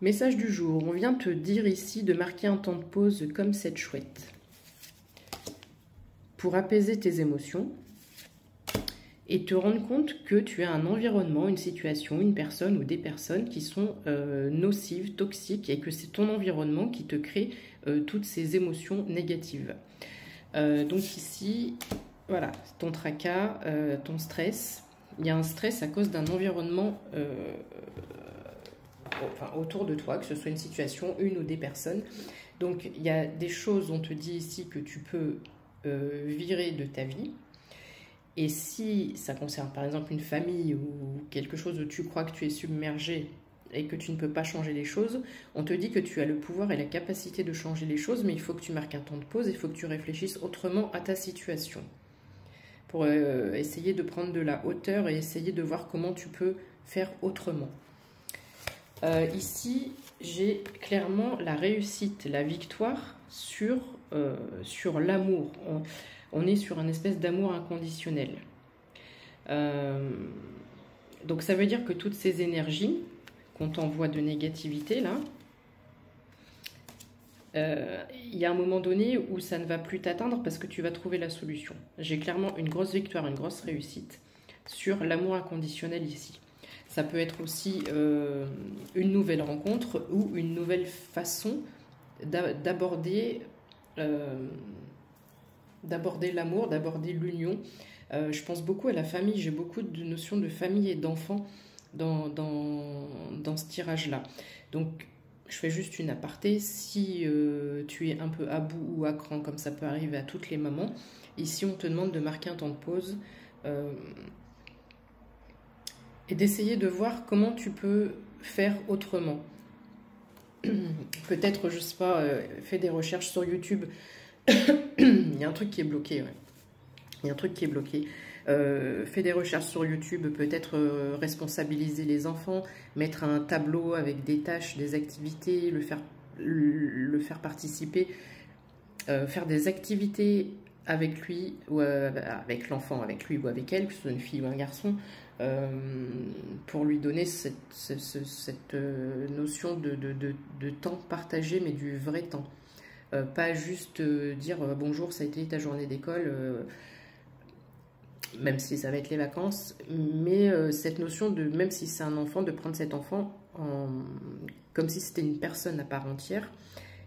Message du jour, on vient te dire ici de marquer un temps de pause comme cette chouette pour apaiser tes émotions et te rendre compte que tu as un environnement, une situation, une personne ou des personnes qui sont nocives, toxiques et que c'est ton environnement qui te crée toutes ces émotions négatives. Donc ici, voilà, ton tracas, ton stress. Il y a un stress à cause d'un environnement autour de toi, que ce soit une situation, une ou des personnes. Donc il y a des choses, on te dit ici, que tu peux virer de ta vie. Et si ça concerne par exemple une famille ou quelque chose où tu crois que tu es submergé et que tu ne peux pas changer les choses, on te dit que tu as le pouvoir et la capacité de changer les choses, mais il faut que tu marques un temps de pause, il faut que tu réfléchisses autrement à ta situation pour essayer de prendre de la hauteur et essayer de voir comment tu peux faire autrement. Ici, j'ai clairement la réussite, la victoire sur l'amour. On est sur une espèce d'amour inconditionnel. Donc ça veut dire que toutes ces énergies qu'on t'envoie de négativité, là, il y a un moment donné où ça ne va plus t'atteindre parce que tu vas trouver la solution. J'ai clairement une grosse victoire, une grosse réussite sur l'amour inconditionnel ici. Ça peut être aussi une nouvelle rencontre ou une nouvelle façon d'aborder l'amour, d'aborder l'union. Je pense beaucoup à la famille, j'ai beaucoup de notions de famille et d'enfants dans ce tirage-là. Donc, je fais juste une aparté. Si tu es un peu à bout ou à cran, comme ça peut arriver à toutes les mamans, ici on te demande de marquer un temps de pause et d'essayer de voir comment tu peux faire autrement. Peut-être, je sais pas, fais des recherches sur YouTube. Il y a un truc qui est bloqué, ouais. Il y a un truc qui est bloqué. Fais des recherches sur YouTube, peut-être responsabiliser les enfants, mettre un tableau avec des tâches, des activités, le faire participer, faire des activités avec lui ou avec l'enfant, avec lui ou avec elle, que ce soit une fille ou un garçon, pour lui donner cette notion de temps partagé, mais du vrai temps. Pas juste dire bonjour, ça a été ta journée d'école, même si ça va être les vacances, mais cette notion de, même si c'est un enfant, de prendre cet enfant comme si c'était une personne à part entière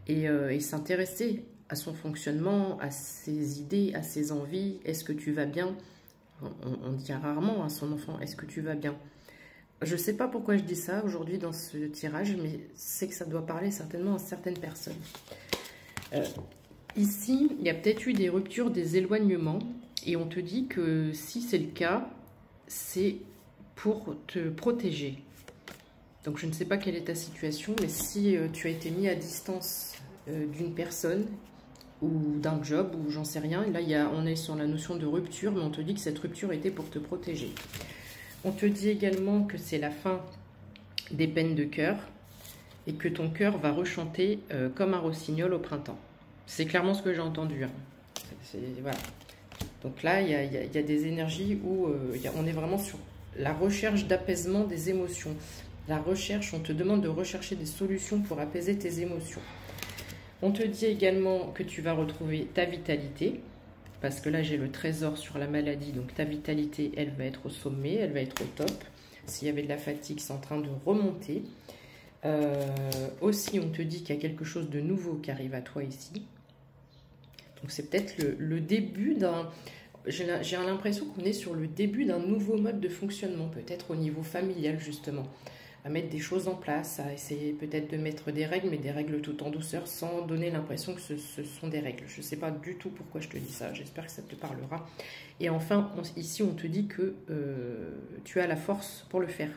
et s'intéresser à son fonctionnement, à ses idées, à ses envies. Est-ce que tu vas bien? On dit rarement à son enfant, est-ce que tu vas bien? Je ne sais pas pourquoi je dis ça aujourd'hui dans ce tirage, mais c'est que ça doit parler certainement à certaines personnes. Ici, il y a peut-être eu des ruptures, des éloignements, et on te dit que si c'est le cas, c'est pour te protéger. Donc je ne sais pas quelle est ta situation, mais si tu as été mis à distance d'une personne ou d'un job, ou j'en sais rien, et là on est sur la notion de rupture, mais on te dit que cette rupture était pour te protéger. On te dit également que c'est la fin des peines de cœur, et que ton cœur va rechanter comme un rossignol au printemps. C'est clairement ce que j'ai entendu. Hein. Voilà. Donc là, il y a des énergies où on est vraiment sur la recherche d'apaisement des émotions. La recherche, on te demande de rechercher des solutions pour apaiser tes émotions. On te dit également que tu vas retrouver ta vitalité, parce que là, j'ai le trésor sur la maladie, donc ta vitalité, elle va être au sommet, elle va être au top. S'il y avait de la fatigue, c'est en train de remonter. Aussi, on te dit qu'il y a quelque chose de nouveau qui arrive à toi ici. Donc c'est peut-être le début d'un... J'ai l'impression qu'on est sur le début d'un nouveau mode de fonctionnement, peut-être au niveau familial justement, à mettre des choses en place, à essayer peut-être de mettre des règles, mais des règles tout en douceur, sans donner l'impression que ce sont des règles. Je ne sais pas du tout pourquoi je te dis ça, j'espère que ça te parlera. Et enfin, ici on te dit que tu as la force pour le faire.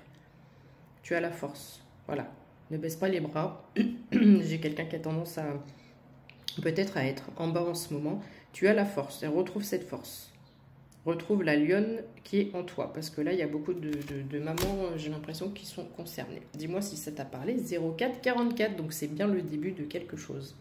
Tu as la force, voilà. Ne baisse pas les bras. J'ai quelqu'un qui a tendance à peut-être à être en bas en ce moment. Tu as la force et retrouve cette force. Retrouve la lionne qui est en toi. Parce que là, il y a beaucoup de mamans, j'ai l'impression, qui sont concernées. Dis-moi si ça t'a parlé. 04 44, donc c'est bien le début de quelque chose.